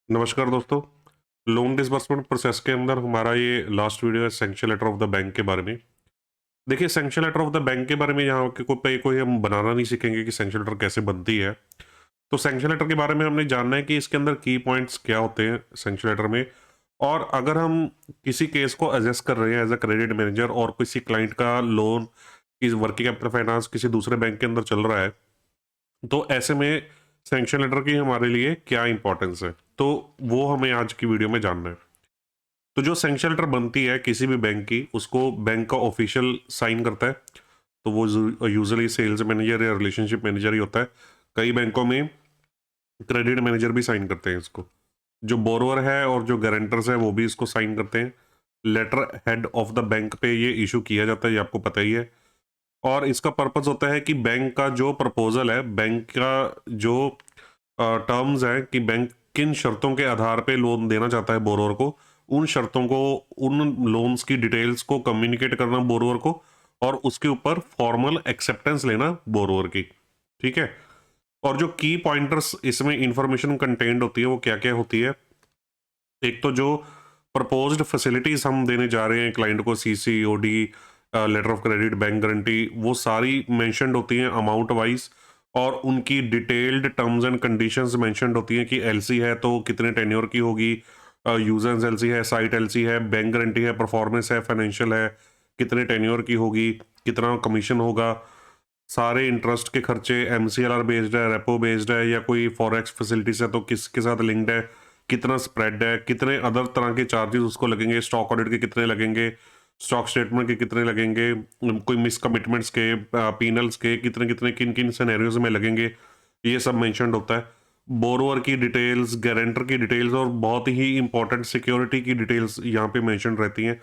नमस्कार दोस्तों। Loan disbursement process के अंदर हमारा ये लास्ट वीडियो है sanction letter of the bank के बारे में। देखिए, sanction letter of the bank के बारे में यहाँ के कोई हम बनाना नहीं सीखेंगे कि सैंक्शन लेटर कैसे बनती है। तो सैंक्शन लेटर के बारे में हमने जानना है कि इसके अंदर की पॉइंट्स क्या होते हैं सैंक्शन लेटर में। और अगर हम किसी केस को एजेस कर रहे हैं एज अ क्रेडिट मैनेजर और किसी क्लाइंट का लोन की वर्किंग कैपिटल फाइनेंस किसी दूसरे बैंक के अंदर चल रहा है, तो ऐसे में सैंक्शन लेटर की हमारे लिए क्या इंपॉर्टेंस है, तो वो हमें आज की वीडियो में जानना है। तो जो सैंक्शन लेटर बनती है किसी भी बैंक की, उसको बैंक का ऑफिशियल साइन करता है। तो वो यूजुअली सेल्स मैनेजर या रिलेशनशिप मैनेजर ही होता है। कई बैंकों में क्रेडिट मैनेजर भी साइन करते हैं इसको। जो बोरोअर है और जो गारंटर्स है वो भी इसको साइन करते हैं। Letter head of the bank पे ये इशू किया जाता है, ये आपको पता ही है। और इसका पर्पस होता है कि बैंक का जो प्रपोजल है, बैंक का जो टर्म्स है कि बैंक किन शर्तों के आधार पे लोन देना चाहता है बोरोअर को, उन शर्तों को, उन लोन्स की डिटेल्स को कम्युनिकेट करना बोरोअर को, और उसके ऊपर फॉर्मल एक्सेप्टेंस लेना बोरोअर की। ठीक है। और जो की पॉइंटर्स इसमें इंफॉर्मेशन कंटेंट होती है वो क्या क्या होती है। एक तो जो प्रपोज्ड फैसिलिटीज हम देने जा रहे हैं क्लाइंट को, CC, OD, letter of credit, bank guarantee, वो सारी मेंशन्ड होती हैं अमाउंट वाइज। और उनकी detailed terms and conditions mentioned होती हैं कि एलसी है तो कितने टेन्योर की होगी, यूजर्स एलसी है, साइट एलसी है, बैंक गारंटी है, परफॉर्मेंस है, फाइनेंशियल है, कितने टेन्योर की होगी, कितना कमीशन होगा, सारे इंटरेस्ट के खर्चे एमसीएलआर बेस्ड है, रेपो बेस्ड है, या कोई फॉरेक्स फैसिलिटीज है तो किसके साथ लिंक्ड है, कितना स्प्रेड है, कितने अदर तरह के चार्जेस उसको लगेंगे, स्टॉक ऑडिट के कितने लगेंगे, स्टॉक स्टेटमेंट के कितने लगेंगे, कोई मिस कमिटमेंट्स के, पीनल्स के कितने कितने किन किन सिनेरियोज में लगेंगे, ये सब मेंशन्ड होता है। बोरोअर की डिटेल्स, गारंटर की डिटेल्स, और बहुत ही इंपॉर्टेंट सिक्योरिटी की डिटेल्स यहाँ पे मेंशन रहती हैं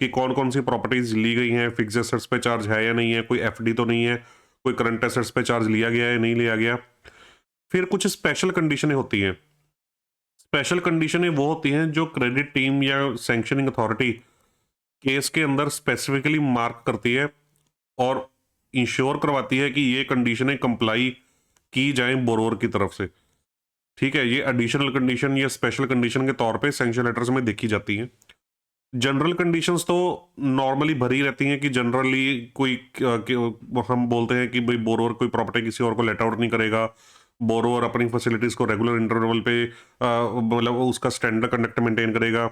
कि कौन कौन सी प्रॉपर्टीज ली गई हैं, फिक्स एसेट्स पे चार्ज है या नहीं है, कोई एफडी तो नहीं है, कोई करंट एसेट्स पे चार्ज लिया गया है नहीं लिया गया। फिर कुछ स्पेशल कंडीशनें होती हैं। स्पेशल कंडीशनें वो होती हैं जो क्रेडिट टीम या सैंक्शनिंग अथॉरिटी केस के अंदर स्पेसिफिकली मार्क करती है और इंश्योर करवाती है कि ये कंडीशनें कंप्लाई की जाएं बोरोअर की तरफ से। ठीक है, ये एडिशनल कंडीशन या स्पेशल कंडीशन के तौर पे सैंक्शन लेटर्स में देखी जाती हैं। जनरल कंडीशंस तो नॉर्मली भरी रहती हैं कि जनरली कोई हम बोलते हैं कि भाई बोरोअर कोई प्रॉपर्टी किसी और को लेट आउट नहीं करेगा, बोरोअर अपनी फैसिलिटीज को रेगुलर इंटरवल पे मतलब उसका स्टैंडर्ड कंडक्ट मेंटेन करेगा।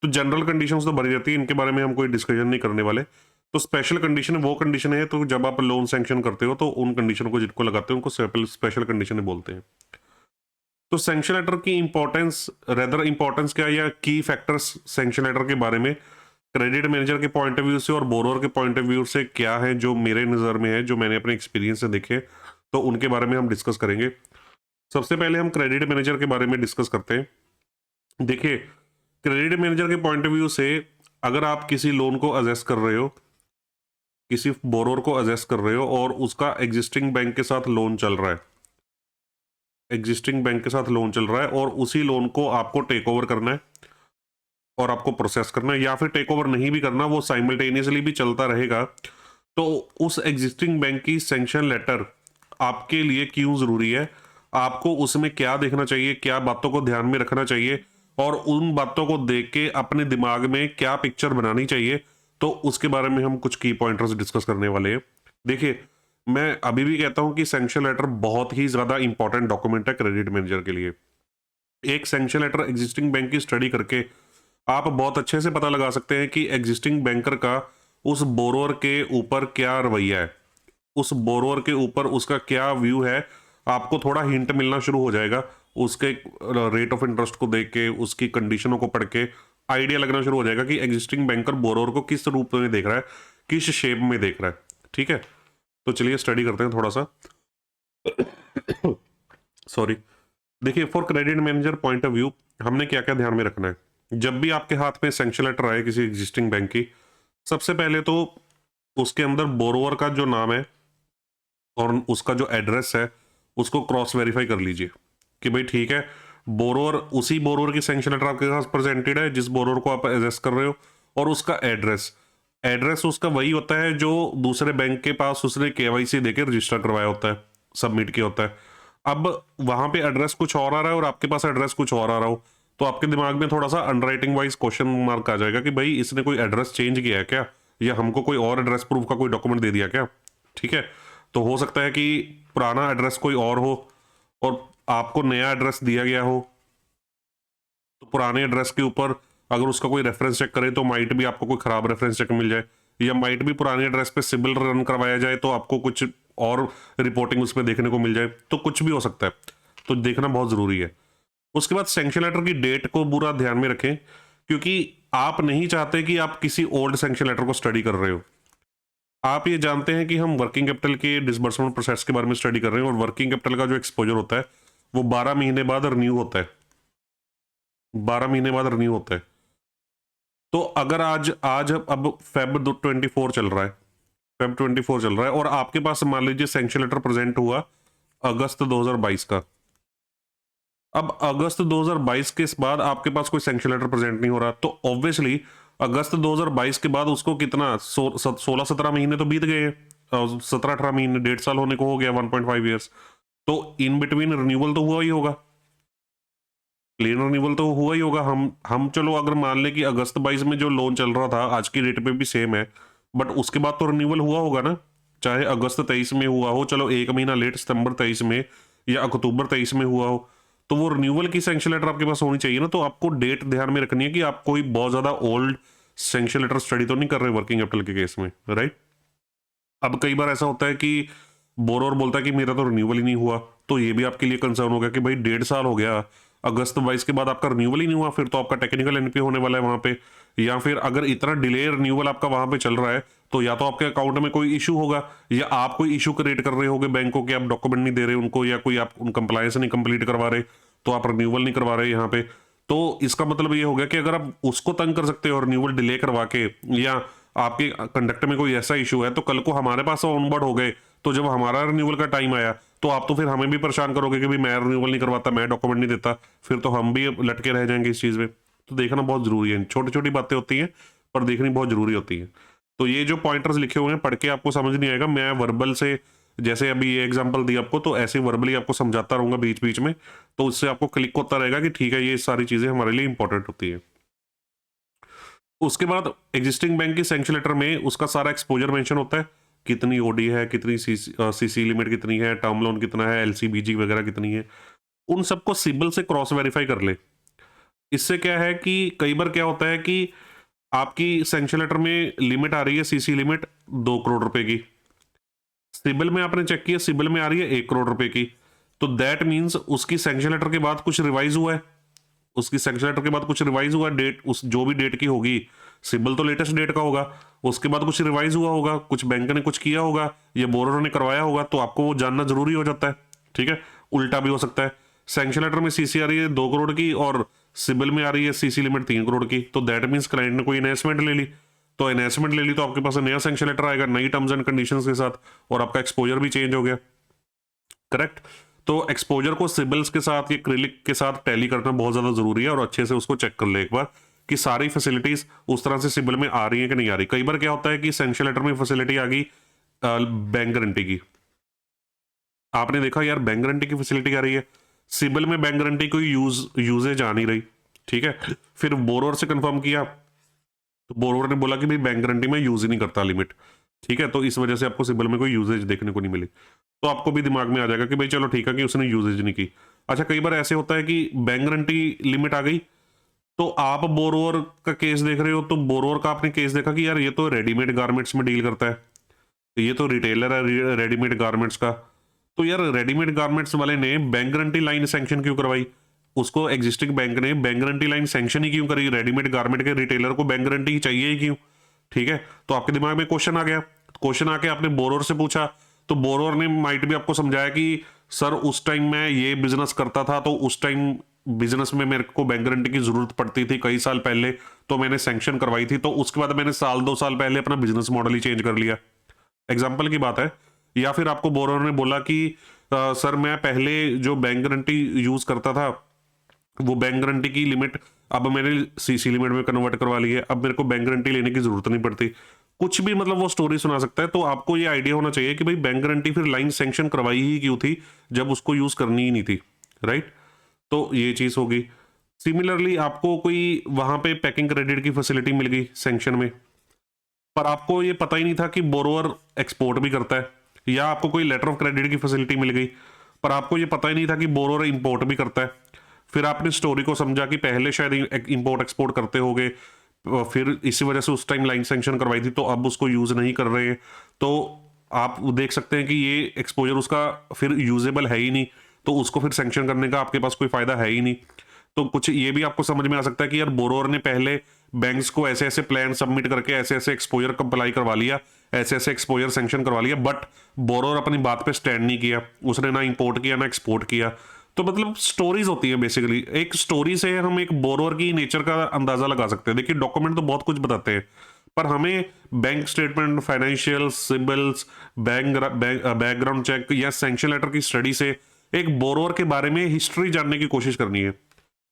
तो जनरल कंडीशंस तो भरी रहती है, इनके बारे में हम कोई डिस्कशन नहीं करने वाले। तो स्पेशल कंडीशन वो कंडीशन है, तो जब आप लोन सैंक्शन करते हो तो उन कंडीशन को जिनको लगाते हो उनको स्पेशल कंडीशन बोलते हैं। तो सैंक्शन लेटर की इंपॉर्टेंस, रेदर इंपॉर्टेंस क्या है या की फैक्टर्स सैंक्शन लेटर के बारे में क्रेडिट मैनेजर के पॉइंट ऑफ व्यू से और बोरोअर के पॉइंट ऑफ व्यू से क्या है, जो मेरे नज़र में है, जो मैंने अपने एक्सपीरियंस से देखे, तो उनके बारे में हम डिस्कस करेंगे। सबसे पहले हम क्रेडिट मैनेजर के बारे में डिस्कस करते हैं। देखिए, क्रेडिट मैनेजर के पॉइंट ऑफ व्यू से अगर आप किसी लोन को असेस कर रहे हो, किसी बोरोअर को असेस कर रहे हो और उसका एग्जिस्टिंग बैंक के साथ लोन चल रहा है, एग्जिस्टिंग बैंक के साथ लोन चल रहा है और उसी लोन को आपको टेक ओवर करना है और आपको प्रोसेस करना है, या फिर टेक ओवर नहीं भी करना, वो साइमल्टेनियसली भी चलता रहेगा, तो उस एग्जिस्टिंग बैंक की सैंक्शन लेटर आपके लिए क्यों जरूरी है, आपको उसमें क्या देखना चाहिए, क्या बातों को ध्यान में रखना चाहिए, और उन बातों को देख के अपने दिमाग में क्या पिक्चर बनानी चाहिए, तो उसके बारे में हम कुछ की पॉइंटर्स डिस्कस करने वाले हैं। देखिए, मैं अभी भी कहता हूं कि सैंक्शन लेटर बहुत ही ज्यादा इंपॉर्टेंट डॉक्यूमेंट है क्रेडिट मैनेजर के लिए। एक सैंक्शन लेटर एग्जिस्टिंग बैंक की स्टडी करके आप बहुत अच्छे से पता लगा सकते हैं कि एग्जिस्टिंग बैंकर का उस बोरोअर के ऊपर क्या रवैया है, उस बोरोअर के ऊपर उसका क्या व्यू है। आपको थोड़ा हिंट मिलना शुरू हो जाएगा उसके रेट ऑफ इंटरेस्ट को देख के, उसकी कंडीशनों को पढ़ के आइडिया लगना शुरू हो जाएगा कि एग्जिस्टिंग बैंकर बोरोअर को किस रूप में देख रहा है, किस शेप में देख रहा है। ठीक है, तो चलिए स्टडी करते हैं थोड़ा सा। सॉरी। देखिए, for credit manager point of view हमने क्या क्या ध्यान में रखना है जब भी आपके हाथ में सैंक्शन लेटर आए किसी एग्जिस्टिंग बैंक की। सबसे पहले तो उसके अंदर बोरोवर का जो नाम है और उसका जो एड्रेस है उसको क्रॉस वेरीफाई कर लीजिए कि भाई ठीक है, बोरोवर, उसी बोरोवर की सैंक्शन लेटर आपके पास प्रेजेंटेड है जिस बोरोवर को आप एड्रेस कर रहे हो, और उसका एड्रेस, एड्रेस उसका वही होता है जो दूसरे बैंक के पास उसने केवाईसी देकर रजिस्टर करवाया होता है, सबमिट किया होता है। अब वहां पे एड्रेस कुछ और आ रहा है और आपके पास एड्रेस कुछ और आ रहा हो, तो आपके दिमाग में थोड़ा सा अंडरराइटिंग वाइज क्वेश्चन मार्क आ जाएगा कि भाई इसने कोई एड्रेस चेंज किया है क्या, या हमको कोई और एड्रेस प्रूफ का कोई डॉक्यूमेंट दे दिया क्या। ठीक है, तो हो सकता है कि पुराना एड्रेस कोई और हो और आपको नया एड्रेस दिया गया हो, तो पुराने एड्रेस के ऊपर अगर उसका कोई रेफरेंस चेक करे तो माइट भी आपको कोई खराब रेफरेंस चेक मिल जाए, या माइट भी पुराने एड्रेस पे सिबिल रन करवाया जाए तो आपको कुछ और रिपोर्टिंग उसमें देखने को मिल जाए, तो कुछ भी हो सकता है, तो देखना बहुत जरूरी है। उसके बाद सैंक्शन लेटर की डेट को पूरा ध्यान में रखें, क्योंकि आप नहीं चाहते कि आप किसी ओल्ड सैंक्शन लेटर को स्टडी कर रहे हो। आप ये जानते हैं कि हम वर्किंग कैपिटल के डिसबर्समेंट प्रोसेस के बारे में स्टडी कर रहे हैं, और वर्किंग कैपिटल का जो एक्सपोजर होता है वो 12 महीने बाद रिन्यू होता है, 12 महीने बाद रिन्यू होता है। तो अगर आज आज अब फेब 24 चल रहा है, फेब 24 चल रहा है, और आपके पास मान लीजिए सैंक्शन लेटर प्रेजेंट हुआ अगस्त 2022 का। अब अगस्त 2022 के बाद आपके पास कोई सैंक्शन लेटर प्रेजेंट नहीं हो रहा, तो ऑब्वियसली अगस्त 2022 के बाद उसको कितना 16-17 महीने तो बीत गए हैं, 17-18 महीने, 1.5 साल होने को हो गया, 1.5 ईयर्स। तो इन बिटवीन रिन्यूअल तो हुआ ही होगा, प्लेन रिन्यूअल तो हुआ ही होगा। हम चलो अगर मान लें कि अगस्त 22 में जो लोन चल रहा था आज की डेट पे भी सेम है, बट उसके बाद तो रिन्यूअल हुआ होगा ना, चाहे अगस्त 23 में हुआ हो, चलो एक महीना लेट सितंबर 23 में या अक्टूबर 23 में हुआ हो, तो वो रिन्यूअल की सैंक्शन लेटर आपके पास होनी चाहिए ना। तो आपको डेट ध्यान में रखनी है कि आप कोई बहुत ज्यादा ओल्ड सैंक्शन लेटर स्टडी तो नहीं कर रहे वर्किंग कैपिटल के केस में, राइट। अब कई बार ऐसा होता है कि बोरोर बोलता है कि मेरा तो रिन्यूअल ही नहीं हुआ, तो ये भी आपके लिए कंसर्न होगा कि भाई 1.5 साल हो गया, अगस्त 22 के बाद आपका रिन्यूअल ही नहीं हुआ, फिर तो आपका टेक्निकल एनपी होने वाला है वहां पे। या फिर अगर इतना डिले रिन्यूअल आपका वहां पे चल रहा है, तो या तो आपके अकाउंट में कोई इशू होगा, या आप कोई इशू क्रिएट कर रहे होगे बैंक को कि आप डॉक्यूमेंट नहीं दे रहे उनको, या कोई आप कंप्लायंस नहीं कंप्लीट करवा रहे, तो आप रिन्यूअल नहीं करवा रहे यहाँ पे। तो इसका मतलब ये हो गया कि अगर आप उसको तंग कर सकते हो रिन्यूअल डिले करवा के, या आपके कंडक्ट में कोई ऐसा इशू है, तो कल को हमारे पास ऑनबोर्ड हो गए, तो जब हमारा रिन्यूअल का टाइम आया तो आप तो फिर हमें भी परेशान करोगे कि भाई मैं रिन्यूअल नहीं करवाता, मैं डॉक्यूमेंट नहीं देता, फिर तो हम भी लटके रह जाएंगे इस चीज़ में। तो देखना बहुत जरूरी है, छोटी छोटी बातें होती हैं पर देखनी बहुत जरूरी होती है। तो ये जो पॉइंटर्स लिखे हुए हैं पढ़ के आपको समझ नहीं आएगा, मैं वर्बल से, जैसे अभी ये एग्जांपल दिया आपको, तो ऐसे वर्बली आपको समझाता रहूंगा बीच बीच में, तो उससे आपको क्लिक होता रहेगा कि ठीक है ये सारी चीज़ें हमारे लिए इंपॉर्टेंट होती है। उसके बाद एग्जिस्टिंग बैंक की सैंक्शन लेटर में उसका सारा एक्सपोजर मेंशन होता है, कितनी ओडी है, कितनी सीसी लिमिट कितनी है, टर्म लोन कितना है, एलसीबीजी वगैरह कितनी है, उन सबको सिबिल से क्रॉस वेरीफाई कर ले। इससे क्या है कि कई बार क्या होता है कि आपकी सैंक्शन लेटर में लिमिट आ रही है, सीसी लिमिट 2 करोड़ रुपए की, सिबिल में आपने चेक किया सिबिल में आ रही है 1 करोड़ रुपए की, तो दैट मीन्स उसकी सैंक्शन लेटर के बाद कुछ रिवाइज हुआ है, उसकी सैंक्शन लेटर के बाद कुछ रिवाइज हुआ डेट, उस जो भी डेट की होगी, सिबिल तो लेटेस्ट डेट का होगा, उसके बाद कुछ रिवाइज हुआ होगा, कुछ बैंक ने कुछ किया होगा या बोरोर ने करवाया होगा, तो आपको वो जानना जरूरी हो जाता है। ठीक है, उल्टा भी हो सकता है, सैंक्शन लेटर में सीसी आ रही है 2 करोड़ की और सिबिल में आ रही है सीसी लिमिट 3 करोड़ की, तो दैट मीन्स क्लाइंट ने कोई इन्वेस्टमेंट ले ली, तो इन्वेस्टमेंट ले ली तो आपके पास नया सैंक्शन लेटर आएगा नई टर्म्स एंड कंडीशंस के साथ, और आपका एक्सपोजर भी चेंज हो गया, करेक्ट। तो एक्सपोजर को सिबिल्स के साथ या क्रिलिक के साथ टैली करना बहुत ज्यादा जरूरी है, और अच्छे से उसको चेक कर ले एक बार कि सारी फैसिलिटीज उस तरह से सिबिल में आ रही है कि नहीं आ रही। कई बार क्या होता है कि सैंक्शन लेटर में फैसिलिटी आ गई बैंक गारंटी की, आपने देखा यार बैंक गारंटी की फैसिलिटी आ रही है, सिबिल में बैंक गारंटी कोई यूजेज आ नहीं रही। ठीक है, फिर बोरोर से कंफर्म किया तो बोरोर ने बोला कि भाई बैंक गारंटी में यूज ही नहीं करता लिमिट। ठीक है, तो इस वजह से आपको सिबिल में कोई यूजेज देखने को नहीं मिली, तो आपको भी दिमाग में आ जाएगा कि भाई चलो ठीक है कि उसने यूजेज नहीं की। अच्छा, कई बार ऐसे होता है कि बैंक गारंटी लिमिट आ गई, तो आप बोरोवर का केस देख रहे हो, तो बोरोवर का आपने केस देखा कि यार ये तो रेडीमेड गारमेंट्स में डील करता है, ये तो रिटेलर है रेडीमेड गारमेंट्स का, तो यार रेडीमेड गारमेंट्स वाले ने बैंक गारंटी लाइन सैंक्शन क्यों करवाई, उसको एग्जिस्टिंग बैंक ने बैंक गारंटी लाइन सैंक्शन ही क्यों करी, रेडीमेड गारमेंट के रिटेलर को बैंक गारंटी चाहिए ही क्यों। ठीक है, तो आपके दिमाग में क्वेश्चन आ गया, क्वेश्चन आके आपने बोरोर से पूछा, तो बोरोर ने माइट भी आपको समझाया कि सर उस टाइम मैं ये बिजनेस करता था, तो उस टाइम बिजनेस में मेरे को बैंक गारंटी की जरूरत पड़ती थी कई साल पहले, तो मैंने सैंक्शन करवाई थी, तो उसके बाद मैंने 1-2 साल पहले अपना बिजनेस मॉडल ही चेंज कर लिया, एग्जाम्पल की बात है। या फिर आपको बोरोर ने बोला कि सर मैं पहले जो बैंक गारंटी यूज करता था वो बैंक गारंटी की लिमिट अब मैंने सीसी लिमिट में कन्वर्ट करवा ली है, अब मेरे को बैंक गारंटी लेने की जरूरत नहीं पड़ती। कुछ भी मतलब वो स्टोरी सुना सकता है। तो आपको ये आइडिया होना चाहिए कि भाई बैंक गारंटी फिर लाइन सैंक्शन करवाई ही क्यों थी जब उसको यूज करनी ही नहीं थी, राइट। तो ये चीज होगी। सिमिलरली आपको कोई वहां पे पैकिंग क्रेडिट की फैसिलिटी मिल गई सैंक्शन में, पर आपको ये पता ही नहीं था कि बोरोअर एक्सपोर्ट भी करता है, या आपको कोई लेटर ऑफ क्रेडिट की फैसिलिटी मिल गई पर आपको ये पता ही नहीं था कि बोरोअर इंपोर्ट भी करता है। फिर आपने स्टोरी को समझा कि पहले शायद इंपोर्ट एक्सपोर्ट करते होगे, फिर इसी वजह से उस टाइम लाइन सैंक्शन करवाई थी, तो अब उसको यूज नहीं कर रहे हैं। तो आप देख सकते हैं कि ये एक्सपोजर उसका फिर यूजेबल है ही नहीं, तो उसको फिर सैंक्शन करने का आपके पास कोई फायदा है ही नहीं। तो कुछ ये भी आपको समझ में आ सकता है कि यार बोरोअर ने पहले बैंक्स को ऐसे ऐसे प्लान सबमिट करके ऐसे ऐसे एक्सपोजर कंप्लाई करवा लिया, ऐसे ऐसे एक्सपोजर सैंक्शन करवा लिया, बट बोरोअर अपनी बात पे स्टैंड नहीं किया, उसने ना इंपोर्ट किया ना एक्सपोर्ट किया। तो मतलब स्टोरीज होती है बेसिकली, एक स्टोरी से हम एक बोरोअर की नेचर का अंदाजा लगा सकते हैं। देखिए डॉक्यूमेंट तो बहुत कुछ बताते हैं, पर हमें bank statement, financial symbols, background check या सैंक्शन लेटर की स्टडी से एक बोरोअर के बारे में हिस्ट्री जानने की कोशिश करनी है।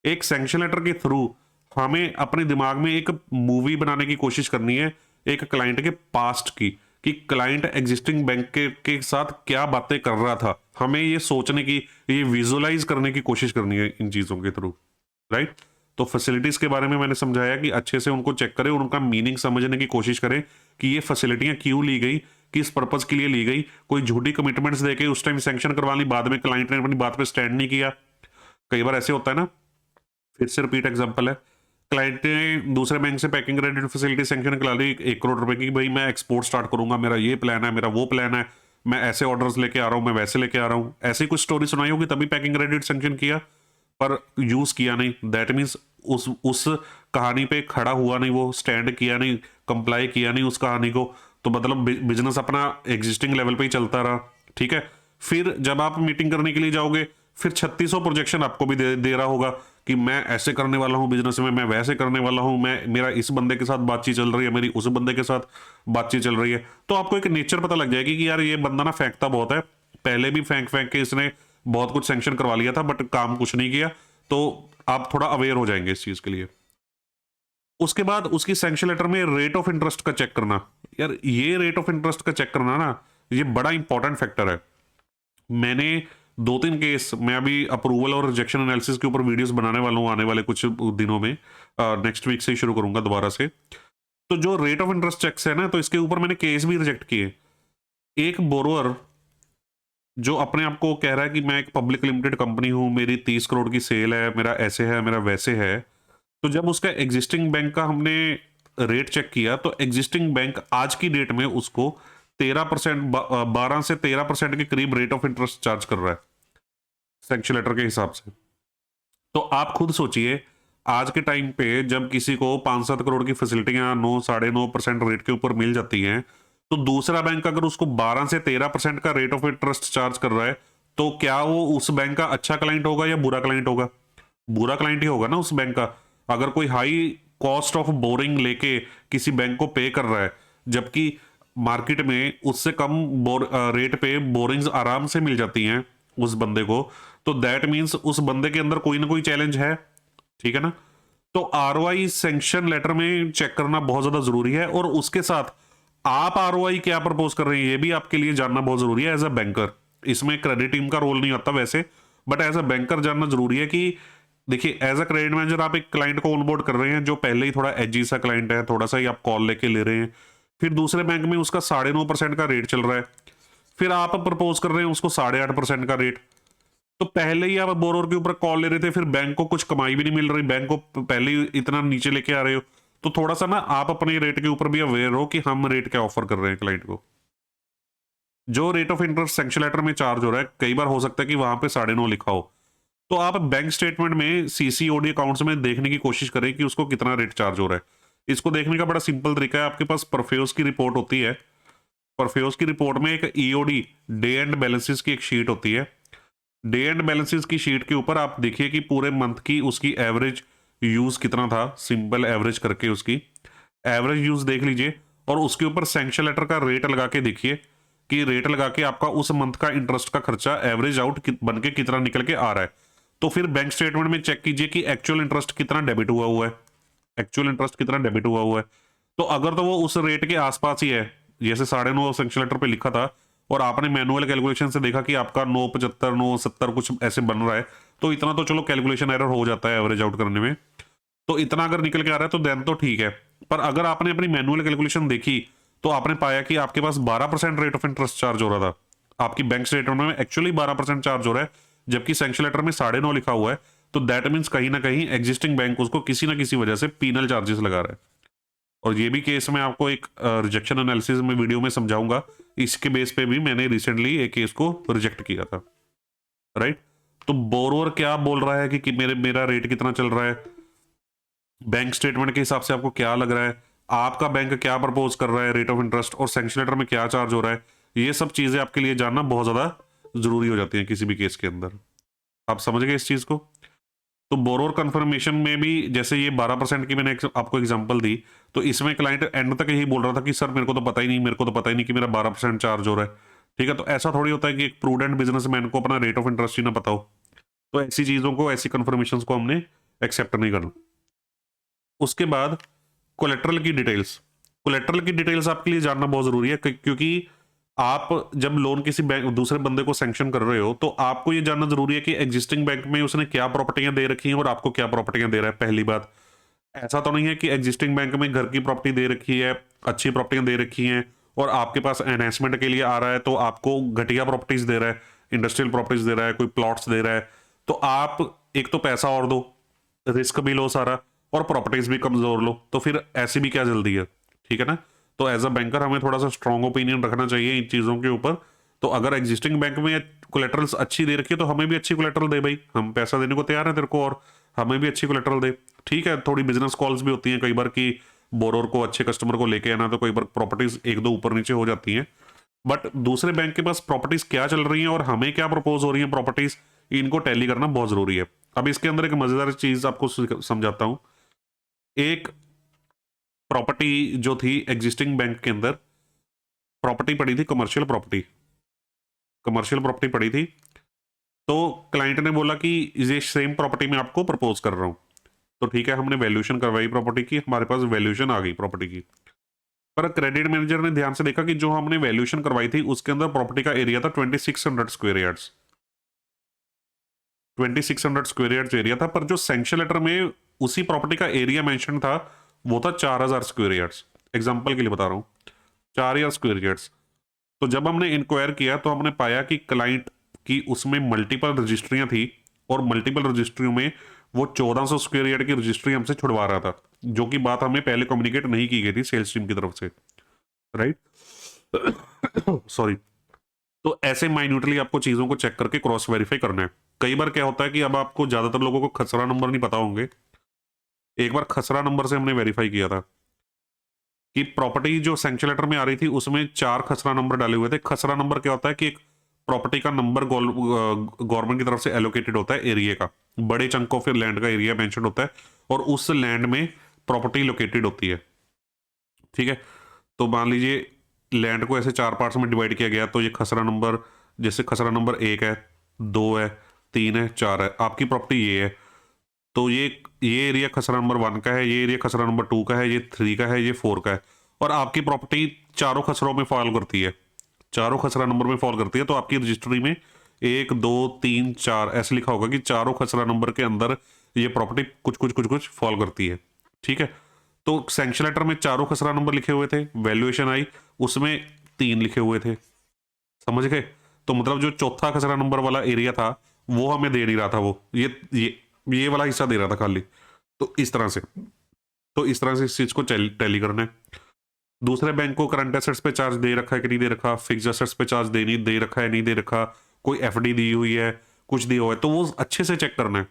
एक सैंक्शन लेटर के थ्रू हमें अपने दिमाग में एक मूवी बनाने की कोशिश करनी है एक क्लाइंट के पास्ट की, कि क्लाइंट एग्जिस्टिंग बैंक के साथ क्या बातें कर रहा था। हमें ये सोचने की, ये विजुअलाइज करने की कोशिश करनी है इन चीजों के थ्रू, राइट। तो फैसिलिटीज के बारे में मैंने समझाया कि अच्छे से उनको चेक करें, उनका मीनिंग समझने की कोशिश करें कि ये फैसिलिटियां क्यों ली गई, किस पर्पज के लिए ली गई। कोई झूठी कमिटमेंट्स देके उस टाइम सैंक्शन करवा ली, बाद में क्लाइंट ने अपनी बात पे स्टैंड नहीं किया। कई बार ऐसे होता है ना। फिर से रिपीट एग्जांपल है, क्लाइंट ने दूसरे बैंक से पैकिंग क्रेडिट फैसिलिटी सैंक्शन करा ली 1 करोड़ रुपए की, भाई मैं एक्सपोर्ट स्टार्ट करूंगा, मेरा ये प्लान है, मेरा वो प्लान है, मैं ऐसे ऑर्डर्स लेके आ रहा हूं, मैं वैसे लेके आ रहा हूं। ऐसी कुछ स्टोरी सुनाई होगी तभी पैकिंग क्रेडिट सैंक्शन किया, पर यूज किया नहीं। दैट मीन्स उस कहानी पे खड़ा हुआ नहीं, वो स्टैंड किया नहीं, कंप्लाई किया नहीं उस कहानी को। तो मतलब बिजनेस अपना एग्जिस्टिंग लेवल पे ही चलता रहा, ठीक है। फिर जब आप मीटिंग करने के लिए जाओगे, फिर 3600 प्रोजेक्शन आपको भी दे रहा होगा कि मैं ऐसे करने वाला हूं बिजनेस में, मैं वैसे करने वाला हूं, मैं मेरा इस बंदे के साथ बातचीत चल रही है, मेरी उस बंदे के साथ बातचीत चल रही है। तो आपको एक नेचर पता लग जाएगी कि यार ये बंदा ना फेंकता बहुत है, पहले भी फेंक फेंक के इसने बहुत कुछ सैंक्शन करवा लिया था बट काम कुछ नहीं किया। तो आप थोड़ा अवेयर हो जाएंगे इस चीज के लिए। उसके बाद उसकी सैंक्शन लेटर में रेट ऑफ इंटरेस्ट का चेक करना। यार ये रेट ऑफ इंटरेस्ट का चेक करना ना, ये बड़ा इंपॉर्टेंट फैक्टर है। मैंने 2-3 केस, मैं अभी अप्रूवल और रिजेक्शन एनालिसिस के ऊपर वीडियोस बनाने वाला हूँ आने वाले कुछ दिनों में, नेक्स्ट वीक से ही शुरू करूंगा दोबारा से। तो जो रेट ऑफ इंटरेस्ट चेक्स है ना, तो इसके ऊपर मैंने केस भी रिजेक्ट किए। एक बोरोअर जो अपने आप को कह रहा है कि मैं एक पब्लिक लिमिटेड कंपनी हूं, मेरी 30 करोड़ की सेल है, मेरा ऐसे है, मेरा वैसे है। तो जब उसका एग्जिस्टिंग बैंक का हमने रेट चेक किया, तो एग्जिस्टिंग बैंक आज की डेट में उसको 13%, 12 से 13% के करीब रेट ऑफ इंटरेस्ट चार्ज कर रहा है सैंक्शन लेटर के हिसाब से। तो आप खुद सोचिए, आज के टाइम पे जब किसी को 5-7 करोड़ की फैसिलिटियां 9, 9.5% रेट के ऊपर मिल जाती हैं, तो दूसरा बैंक अगर उसको 12 से 13% का रेट ऑफ इंटरेस्ट चार्ज कर रहा है, तो क्या वो उस बैंक का अच्छा क्लाइंट होगा या बुरा क्लाइंट होगा? बुरा क्लाइंट ही होगा ना उस बैंक का। अगर कोई हाई कॉस्ट ऑफ बोरिंग लेके किसी बैंक को पे कर रहा है, जबकि मार्केट में उससे कम रेट पे बोरिंग्स आराम से मिल जाती हैं उस बंदे को, तो दैट मीन्स उस बंदे के अंदर कोई ना कोई चैलेंज है, ठीक है ना। तो आरओआई सैंक्शन लेटर में चेक करना बहुत ज्यादा जरूरी है, और उसके साथ आप आरओआई क्या प्रपोज कर रहे हैं ये भी आपके लिए जानना बहुत जरूरी है एज अ बैंकर। इसमें क्रेडिट टीम का रोल नहीं आता वैसे, बट एज अ बैंकर जानना जरूरी है कि देखिए एज अ क्रेडिट मैनेजर आप एक क्लाइंट को ऑनबोर्ड कर रहे हैं जो पहले ही थोड़ा एजी सा क्लाइंट है, थोड़ा सा ही आप कॉल लेके ले रहे हैं, फिर दूसरे बैंक में उसका 9.5% का रेट चल रहा है, फिर आप प्रपोज कर रहे हैं उसको 8.5% का रेट। तो पहले ही आप बोरोर के ऊपर कॉल ले रहे थे, फिर बैंक को कुछ कमाई भी नहीं मिल रही, बैंक को पहले ही इतना नीचे लेके आ रहे हो। तो थोड़ा सा ना आप अपने रेट के ऊपर भी अवेयर हो कि हम रेट क्या ऑफर कर रहे हैं क्लाइंट को। जो rate of interest sanction letter में चार्ज हो रहा है, कई बार हो सकता है कि वहां पे 9.5 लिखा हो, तो आप बैंक स्टेटमेंट में सीसीओडी अकाउंट्स में देखने की कोशिश करें कि उसको कितना रेट चार्ज हो रहा है। इसको देखने का बड़ा सिंपल तरीका है, आपके पास परफ्यूज की रिपोर्ट होती है, परफ्यूज की रिपोर्ट में एक ईओडी डे एंड बैलेंसेस की एक शीट होती है। डे एंड बैलेंसेस की शीट के ऊपर आप देखिए कि पूरे मंथ की उसकी एवरेज यूज कितना था, सिंपल एवरेज करके उसकी एवरेज यूज देख लीजिए, और उसके ऊपर सैंक्शन लेटर का रेट लगा के देखिए कि रेट लगा के आपका उस मंथ का इंटरेस्ट का खर्चा एवरेज आउट बन के कितना निकल के आ रहा है। तो फिर बैंक स्टेटमेंट में चेक कीजिए कि एक्चुअल इंटरेस्ट कितना डेबिट हुआ है, एक्चुअल इंटरेस्ट कितना डेबिट हुआ है। तो अगर तो वो उस रेट के आसपास ही है, जैसे 9.5 सैंक्शन लेटर पे लिखा था, और आपने मैनुअल कैलकुलेशन से देखा कि आपका 9.75 9.70 कुछ ऐसे बन रहा है, तो इतना तो चलो कैलकुलेशन एरर हो जाता है एवरेज आउट करने में, तो इतना अगर निकल के आ रहा है तो देन तो ठीक है। पर अगर आपने अपनी मैनुअल कैलकुलेशन देखी तो आपने पाया कि आपके पास 12% रेट ऑफ इंटरेस्ट चार्ज हो रहा था, आपकी बैंक स्टेटमेंट में एक्चुअली 12% चार्ज हो रहा है, जबकि सैंक्शन लेटर में 9.5 लिखा हुआ है। तो दैट मीन्स कहीं ना कहीं एग्जिस्टिंग बैंक उसको किसी ना किसी वजह से पीनल चार्जेस लगा रहा है। और ये भी केस मैं आपको एक रिजेक्शन एनालिसिस में वीडियो में समझाऊंगा, इसके बेस पे भी मैंने रिसेंटली एक केस को रिजेक्ट किया था, राइट। तो बोरोवर क्या बोल रहा है कि मेरा रेट कितना चल रहा है, बैंक स्टेटमेंट के हिसाब से आपको क्या लग रहा है, आपका बैंक क्या प्रपोज कर रहा है रेट ऑफ इंटरेस्ट, और सैंक्शन लेटर में क्या चार्ज हो रहा है, ये सब चीजें आपके लिए जानना बहुत ज्यादा जरूरी हो जाती है किसी भी केस के अंदर। आप समझ गए इस चीज को। तो बोरोवर कंफर्मेशन में भी जैसे ये 12% की मैंने आपको एग्जांपल दी, तो इसमें क्लाइंट एंड तक यही बोल रहा था कि सर मेरे को तो पता ही नहीं, मेरे को तो पता ही नहीं कि मेरा 12% चार्ज हो रहा है। ठीक है, तो ऐसा थोड़ी होता है कि एक प्रूडेंट बिजनेसमैन को अपना रेट ऑफ इंटरेस्ट ही ना पता हो। तो ऐसी चीजों को, ऐसी कंफर्मेशन को हमने एक्सेप्ट नहीं करना। उसके बाद कोलेट्रल की डिटेल्स, कोलेट्रल की डिटेल्स आपके लिए जानना बहुत जरूरी है, क्योंकि आप जब लोन किसी बैंक दूसरे बंदे को सैंक्शन कर रहे हो तो आपको ये जानना जरूरी है कि एग्जिस्टिंग बैंक में उसने क्या प्रॉपर्टियां दे रखी हैं और आपको क्या प्रॉपर्टियां दे रहा है। पहली बात, ऐसा तो नहीं है कि एग्जिस्टिंग बैंक में घर की प्रॉपर्टी दे रखी है, अच्छी प्रॉपर्टियां दे रखी हैं, और आपके पास एनहेंसमेंट के लिए आ रहा है तो आपको घटिया प्रॉपर्टीज दे रहा है, इंडस्ट्रियल प्रॉपर्टीज दे रहा है, कोई प्लॉट्स दे रहा है। तो आप एक तो पैसा और दो, रिस्क भी लो सारा, और प्रॉपर्टीज भी कमजोर लो, तो फिर ऐसी भी क्या जल्दी है। ठीक है ना। तो एज अ बैंकर हमें थोड़ा सा स्ट्रॉन्ग ओपिनियन रखना चाहिए इन चीजों के ऊपर। तो अगर एग्जिस्टिंग बैंक में कोलेटरल्स अच्छी दे रखी है तो हमें भी अच्छी कोलेटरल दे भाई, हम पैसा देने को तैयार है तेरे को, और हमें भी अच्छी कोलेटरल दे। ठीक है, थोड़ी बिजनेस कॉल्स भी होती हैं कई बार कि बोरोर को, अच्छे कस्टमर को लेके आना, तो कई बार प्रॉपर्टीज एक दो ऊपर नीचे हो जाती हैं, बट दूसरे बैंक के पास प्रॉपर्टीज क्या चल रही हैं और हमें क्या प्रपोज हो रही है प्रॉपर्टीज, इनको टैली करना बहुत जरूरी है। अब इसके अंदर एक मजेदार चीज आपको समझाता हूं। एक प्रॉपर्टी जो थी एग्जिस्टिंग बैंक के अंदर, प्रॉपर्टी पड़ी थी कमर्शियल प्रॉपर्टी, कमर्शियल प्रॉपर्टी पड़ी थी। तो क्लाइंट ने बोला कि ये सेम प्रॉपर्टी में आपको प्रपोज कर रहा हूं। तो ठीक है, हमने वैल्यूएशन करवाई प्रॉपर्टी की, हमारे पास वैल्यूएशन आ गई प्रॉपर्टी की। पर क्रेडिट मैनेजर ने ध्यान से देखा कि जो हमने वैल्यूएशन करवाई थी उसके अंदर प्रॉपर्टी का एरिया था 2600 square yards, 2600 square yards area था, पर जो सैंक्शन लेटर में उसी प्रॉपर्टी का एरिया मेंशन था वो था 4000 स्क्वायर यार्ड्स। एग्जांपल के लिए बता रहा हूं, 4000 स्क्वायर यार्ड्स। तो जब हमने इंक्वायर किया तो हमने पाया कि क्लाइंट की उसमें मल्टीपल रजिस्ट्रियां थी, और मल्टीपल रजिस्ट्रियों में वो 1400 स्क्वायर यार्ड की रजिस्ट्री हमसे छुड़वा रहा था, जो कि बात हमें पहले कम्युनिकेट नहीं की गई थी सेल्स टीम की तरफ से, राइट। सॉरी। तो ऐसे माइन्यूटली आपको चीजों को चेक करके क्रॉस वेरीफाई करना है। कई बार क्या होता है कि अब आपको ज्यादातर लोगों को खसरा नंबर नहीं पता होंगे। एक बार खसरा नंबर से हमने वेरीफाई किया था कि प्रॉपर्टी जो सैंक्शन लेटर में आ रही थी उसमें 4 खसरा नंबर डाले हुए थे। खसरा नंबर क्या होता है कि एक प्रॉपर्टी का नंबर गवर्नमेंट की तरफ से एलोकेटेड होता है एरिया का, बड़े चंक ऑफ लैंड का एरिया मेंशन होता है, और उस लैंड में प्रॉपर्टी लोकेटेड होती है। ठीक है, तो मान लीजिए लैंड को ऐसे 4 पार्ट्स में डिवाइड किया गया, तो ये खसरा नंबर, जैसे खसरा नंबर 1 है, 2 है, 3 है, 4 है, आपकी प्रॉपर्टी ये है, तो ये एरिया खसरा नंबर 1 का है, ये एरिया खसरा नंबर 2 का है, ये 3 का है, ये 4 का है, और आपकी प्रॉपर्टी चारों खसरों में फॉल करती है, चारों खसरा नंबर में फॉल करती है। तो आपकी रजिस्ट्री में 1 2 3 4 ऐसे लिखा होगा कि चारों खसरा नंबर के अंदर ये प्रॉपर्टी कुछ कुछ कुछ कुछ फॉल करती है। ठीक है, तो सैंक्शन लेटर में चारों खसरा नंबर लिखे हुए थे, वैल्यूएशन आई उसमें 3 लिखे हुए थे, समझ गए। तो मतलब जो चौथा खसरा नंबर वाला एरिया था वो हमें दे नहीं रहा था, वो ये वाला हिस्सा दे रहा था खाली। तो इस तरह से, इस चीज को टैली करना है। दूसरे बैंक को करंट एसेट्स पे चार्ज दे रखा है कि नहीं दे रखा, फिक्स एसेट्स पे चार्ज दे रखा है नहीं दे रखा, कोई एफडी दी हुई है, कुछ दिया हुआ है, तो वो अच्छे से चेक करना है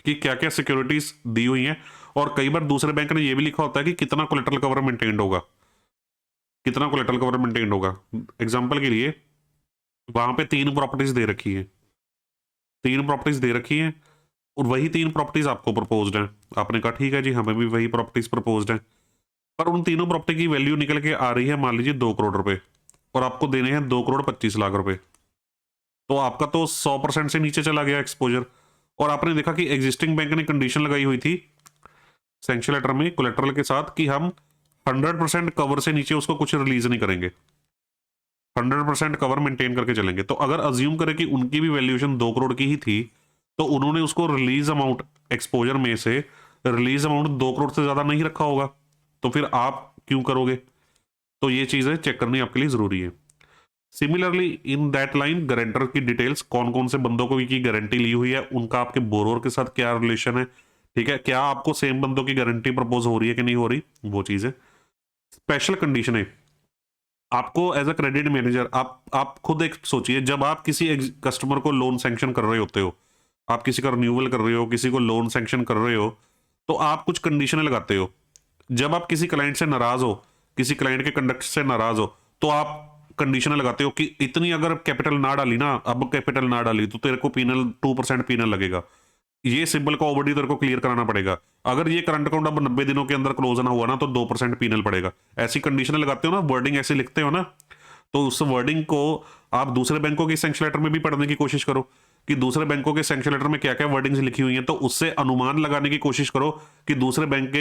कि क्या क्या सिक्योरिटीज दी हुई हैं। और कई बार दूसरे बैंक ने ये भी लिखा होता है कि कितना कोलेटरल कवर मेंटेन्ड होगा, कितना कोलेटरल कवर मेंटेन्ड होगा। एग्जांपल के लिए वहां पे 3 प्रॉपर्टीज दे रखी है, 3 प्रॉपर्टीज दे रखी हैं, और वही 3 प्रॉपर्टीज आपको प्रपोज्ड हैं। आपने कहा ठीक है जी, हमें भी वही प्रॉपर्टीज प्रपोज्ड हैं, पर उन तीनों प्रॉपर्टी की वैल्यू निकल के आ रही है मान लीजिए 2 करोड़ रुपए, और आपको देने हैं 2 करोड़ 25 लाख रुपए। तो आपका तो 100% से नीचे चला गया एक्सपोजर, और आपने देखा कि एग्जिस्टिंग बैंक ने कंडीशन लगाई हुई थी सैंक्शन लेटर में कोलेटरल के साथ कि हम 100% कवर से नीचे उसको कुछ रिलीज नहीं करेंगे, 100% कवर मेंटेन करके चलेंगे। तो अगर अज्यूम करें कि उनकी भी वैल्यूएशन 2 करोड़ की ही थी, तो उन्होंने उसको रिलीज अमाउंट एक्सपोजर में से रिलीज अमाउंट 2 करोड़ से ज्यादा नहीं रखा होगा, तो फिर आप क्यों करोगे? तो ये चीजें चेक करनी आपके लिए जरूरी है। Similarly in that line guarantor की डिटेल्स, कौन कौन से बंदों को की गारंटी ली हुई है, उनका आपके बोरोर के साथ क्या रिलेशन है, ठीक है, क्या आपको सेम बंदों की गारंटी प्रपोज हो रही है कि नहीं हो रही, वो चीज है। स्पेशल कंडीशन है, आपको एज अ क्रेडिट मैनेजर आप खुद एक सोचिए, जब आप किसी कस्टमर को लोन सैंक्शन कर रहे होते हो, आप किसी का रिन्यूअल कर रहे हो, किसी को लोन सैंक्शन कर रहे हो, तो आप कुछ कंडीशनें लगाते हो। जब आप किसी क्लाइंट से नाराज हो, किसी क्लाइंट के कंडक्ट से नाराज हो, तो आप कंडीशनें लगाते हो कि इतनी अगर कैपिटल ना डाली ना, अब कैपिटल ना डाली तो तेरे को पीनल 2% पीनल लगेगा, ये सिंबल का ओवरड्यू तेरे को क्लियर कराना पड़ेगा, अगर ये करंट अकाउंट अब 90 दिनों के अंदर क्लोज ना हुआ ना तो 2% पीनल पड़ेगा। ऐसी कंडीशनें लगाते हो ना, वर्डिंग ऐसे लिखते हो ना, तो उस वर्डिंग को आप दूसरे बैंकों के सैंक्शन लेटर में भी पढ़ने की कोशिश करो कि दूसरे बैंकों के सैंक्शन लेटर में क्या क्या वर्डिंग्स लिखी हुई हैं, तो उससे अनुमान लगाने की कोशिश करो कि दूसरे बैंक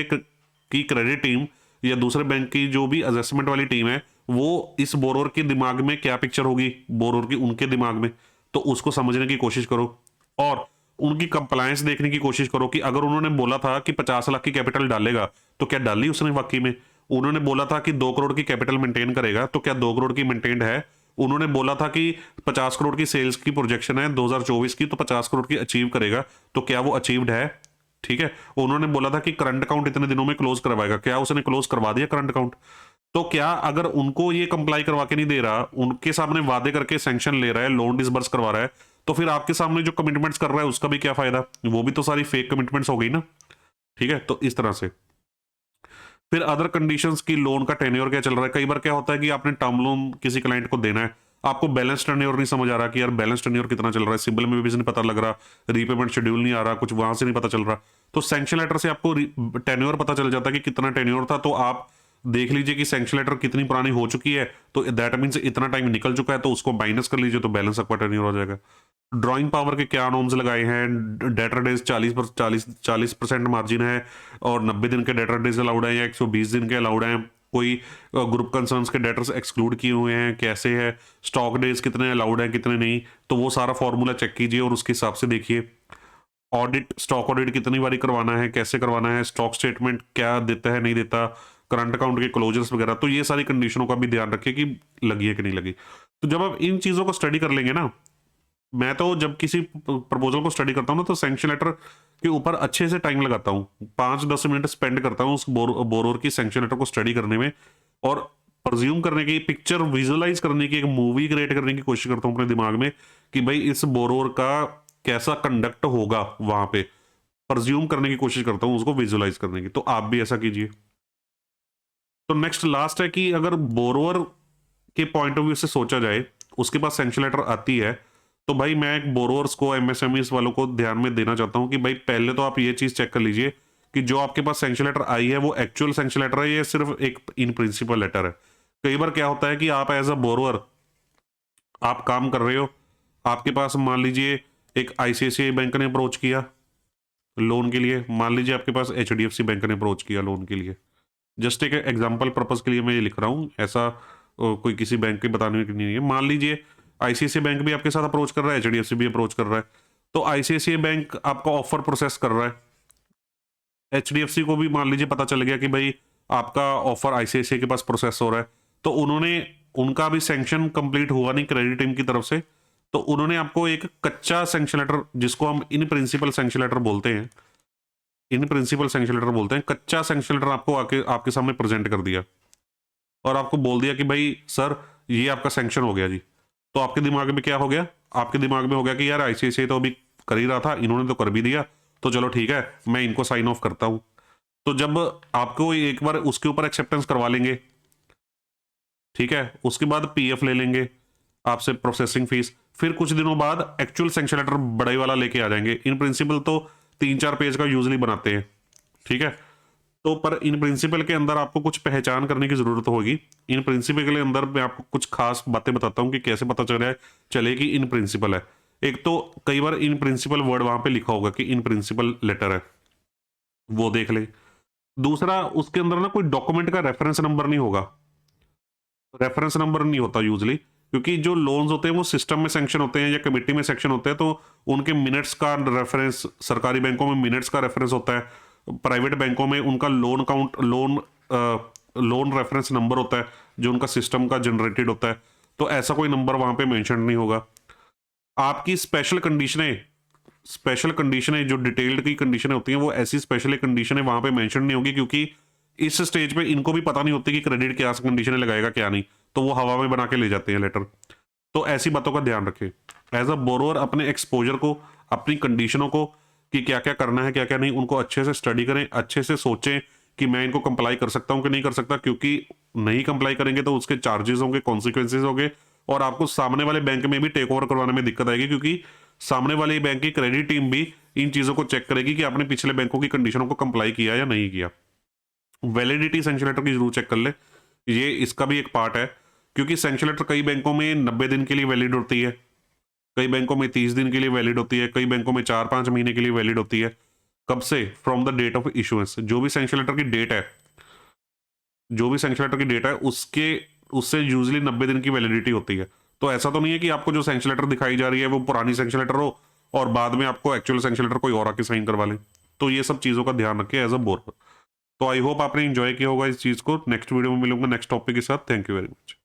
की क्रेडिट टीम या दूसरे बैंक की जो भी असेसमेंट वाली टीम है, वो इस बोरोर के दिमाग में क्या पिक्चर होगी, बोरोर की उनके दिमाग में, तो उसको समझने की कोशिश करो। और उनकी कंप्लायंस देखने की कोशिश करो कि अगर उन्होंने बोला था कि 50 लाख की कैपिटल डालेगा, तो क्या डाली उसने वाकई में? उन्होंने बोला था कि 2 करोड़ की कैपिटल मेंटेन करेगा, तो क्या 2 करोड़ की मेंटेन्ड है? उन्होंने बोला था कि 50 करोड़ की सेल्स की प्रोजेक्शन है 2024 की, तो 50 करोड़ की अचीव करेगा, तो क्या वो अचीव्ड है? ठीक है। उन्होंने बोला था कि करंट अकाउंट इतने दिनों में क्लोज करवाएगा, क्या उसने क्लोज करवा दिया करंट अकाउंट? तो क्या अगर उनको ये कंप्लाई करवा के नहीं दे रहा, उनके सामने वादे करके सैंक्शन ले रहा है, लोन डिसबर्स करवा रहा है, तो फिर आपके सामने जो कमिटमेंट्स कर रहा है उसका भी क्या फायदा? वो भी तो सारी फेक कमिटमेंट्स हो गई ना। ठीक है, तो इस तरह से फिर अदर कंडीशंस की लोन का टेन्योर क्या चल रहा है। कई बार क्या होता है कि आपने टर्म लोन किसी क्लाइंट को देना है, आपको बैलेंस टेन्योर नहीं समझ आ रहा कि यार बैलेंस टेन्योर कितना चल रहा है, सिबिल में भी नहीं पता लग रहा, रीपेमेंट शेड्यूल नहीं आ रहा, कुछ वहां से नहीं पता चल रहा, तो सैंक्शन लेटर से आपको टेन्योर पता चल जाता है कि कितना टेन्योर था। तो आप देख लीजिए कि सैंक्शन लेटर कितनी पुरानी हो चुकी है, तो दैट मीन्स इतना टाइम निकल चुका है, तो उसको माइनस कर लीजिए, तो बैलेंस आपका टेन्योर हो जाएगा। ड्राइंग पावर के क्या नॉर्म्स लगाए हैं, डेटर डेज 40% मार्जिन है, और 90 दिन के डेटर डेज अलाउड है या 120 दिन के अलाउड हैं, कोई ग्रुप कंसर्न्स के डेटर्स एक्सक्लूड किए हुए हैं, कैसे है, स्टॉक डेज कितने अलाउड हैं कितने नहीं, तो वो सारा फॉर्मूला चेक कीजिए और उसके हिसाब से देखिए। ऑडिट, स्टॉक ऑडिट कितनी बारी करवाना है, कैसे करवाना है, स्टॉक स्टेटमेंट क्या देता है नहीं देता, करंट अकाउंट के क्लोजर्स वगैरह, तो ये सारी कंडीशनों का भी ध्यान रखिए कि लगी है कि नहीं लगी। तो जब आप इन चीज़ों को स्टडी कर लेंगे ना, मैं तो जब किसी प्रपोजल को स्टडी करता हूँ ना, तो सैंक्शन लेटर के ऊपर अच्छे से टाइम लगाता हूँ, 5-10 मिनट स्पेंड करता हूँ उस बोरोर की सैंक्शन लेटर को स्टडी करने में, और प्रज्यूम करने की, पिक्चर विजुअलाइज करने की, एक मूवी क्रिएट करने की कोशिश करता हूँ अपने दिमाग में कि भाई इस बोरोर का कैसा कंडक्ट होगा, वहां पे प्रज्यूम करने की कोशिश करता हूँ, उसको विजुअलाइज करने की। तो आप भी ऐसा कीजिए। तो नेक्स्ट लास्ट है कि अगर बोरोवर के पॉइंट ऑफ व्यू से सोचा जाए, उसके पास सैंक्शन लेटर आती है, तो भाई मैं एक बोरोवर्स को, एमएसएमईज वालों को ध्यान में देना चाहता हूं कि भाई पहले तो आप ये चीज चेक कर लीजिए कि जो आपके पास सैंक्शन लेटर आई है वो एक्चुअल सैंक्शन लेटर है या सिर्फ एक इन प्रिंसिपल लेटर है। कई बार क्या होता है कि आप एज अ बोरोवर आप काम कर रहे हो, आपके पास मान लीजिए एक आईसीआईसीआई बैंक ने अप्रोच किया लोन के लिए, मान लीजिए आपके पास एचडीएफसी बैंक ने अप्रोच किया लोन के लिए, जस्ट एक एग्जाम्पल पर्पज के लिए मैं ये लिख रहा हूँ, ऐसा कोई किसी बैंक के बताने की नहीं है। मान लीजिए आईसीआईसीआई बैंक भी आपके साथ अप्रोच कर रहा है, एचडीएफसी भी अप्रोच कर रहा है, तो आईसीआईसीआई बैंक आपका ऑफर प्रोसेस कर रहा है, एचडीएफसी को भी मान लीजिए पता चल गया कि भाई आपका ऑफर आईसीआईसीआई के पास प्रोसेस हो रहा है, तो उन्होंने, उनका भी सैंक्शन कंप्लीट हुआ नहीं क्रेडिट टीम की तरफ से, तो उन्होंने आपको एक कच्चा सैंक्शन लेटर, जिसको हम इन प्रिंसिपल सैंक्शन लेटर बोलते हैं, इन प्रिंसिपल सैंक्शन लेटर बोलते हैं, कच्चा सैंक्शन लेटर आपको आपके सामने प्रेजेंट कर दिया और आपको बोल दिया कि भाई सर ये आपका सैंक्शन हो गया जी। तो आपके दिमाग में क्या हो गया? आपके दिमाग में हो गया कि यार आईसीआईसीआई तो अभी कर ही रहा था, इन्होंने तो कर भी दिया, तो चलो ठीक है मैं इनको साइन ऑफ करता हूं। तो जब आपको एक बार उसके ऊपर एक्सेप्टेंस करवा लेंगे, ठीक है, उसके बाद पीएफ ले लेंगे आपसे, प्रोसेसिंग फीस, फिर कुछ दिनों बाद एक्चुअल सैंक्शन लेटर बड़े वाला लेके आ जाएंगे। इन प्रिंसिपल तो 3-4 पेज का यूजली बनाते हैं, ठीक है, तो पर इन प्रिंसिपल के अंदर आपको कुछ पहचान करने की जरूरत होगी। इन प्रिंसिपल के अंदर मैं आपको कुछ खास बातें बताता हूं कि कैसे पता चल रहा है चले कि इन प्रिंसिपल है। एक तो कई बार इन प्रिंसिपल वर्ड वहां पे लिखा होगा कि इन प्रिंसिपल लेटर है, वो देख ले। दूसरा, उसके अंदर ना कोई डॉक्यूमेंट का रेफरेंस नंबर नहीं होगा, रेफरेंस नंबर नहीं होता यूजली, क्योंकि जो लोन्स होते हैं वो सिस्टम में सैंक्शन होते हैं या कमेटी में सेक्शन होते हैं, तो उनके मिनट्स का रेफरेंस, सरकारी बैंकों में मिनट्स का रेफरेंस होता है, प्राइवेट बैंकों में उनका loan count, loan reference number होता है जो उनका सिस्टम का जनरेटेड होता है, तो ऐसा कोई नंबर वहां पे मेंशन नहीं होगा। आपकी स्पेशल कंडीशनें जो डिटेल्ड की कंडीशनें होती हैं, वो ऐसी स्पेशल कंडीशनें वहां पे मेंशन नहीं होगी, क्योंकि इस स्टेज पे इनको भी पता नहीं होती कि क्रेडिट क्या कंडीशनें लगाएगा क्या नहीं, तो वो हवा में बना के ले जाते हैं लेटर। तो ऐसी बातों का ध्यान रखें एज अ बोरोअर, अपने एक्सपोजर को, अपनी कंडीशनों को, कि क्या क्या करना है क्या क्या नहीं, उनको अच्छे से स्टडी करें, अच्छे से सोचें कि मैं इनको कंप्लाई कर सकता हूं कि नहीं कर सकता, क्योंकि नहीं कंप्लाई करेंगे तो उसके चार्जेस होंगे, कॉन्सिक्वेंसेज होंगे, और आपको सामने वाले बैंक में भी टेक ओवर करवाने में दिक्कत आएगी, क्योंकि सामने वाले बैंक की क्रेडिट टीम भी इन चीजों को चेक करेगी कि आपने पिछले बैंकों की कंडीशनों को कंप्लाई किया या नहीं किया। वैलिडिटी सैंक्शन लेटर की जरूर चेक कर ले, ये इसका भी एक पार्ट है, क्योंकि सैंक्शन लेटर कई बैंकों में 90 दिन के लिए वैलिड होती है, कई बैंकों में 30 दिन के लिए वैलिड होती है, कई बैंकों में 4-5 महीने के लिए वैलिड होती है। कब से? From the date of issuance, जो भी सैंक्शन लेटर की डेट है, जो भी सैंक्शन लेटर की डेट है उसके, उससे यूजली 90 दिन की वैलिडिटी होती है। तो ऐसा तो नहीं है कि आपको जो सैंक्शन लेटर दिखाई जा रही है वो पुरानी सैंक्शन लेटर हो और बाद में आपको एक्चुअल सैंक्शन लेटर कोई और आके साइन करवा ले। तो ये सब चीजों का ध्यान रखें एज अ बोर्ड। तो आई होप आपने एंजॉय किया होगा इस चीज को। नेक्स्ट वीडियो में मिलूंगा नेक्स्ट टॉपिक के साथ। Thank you very much.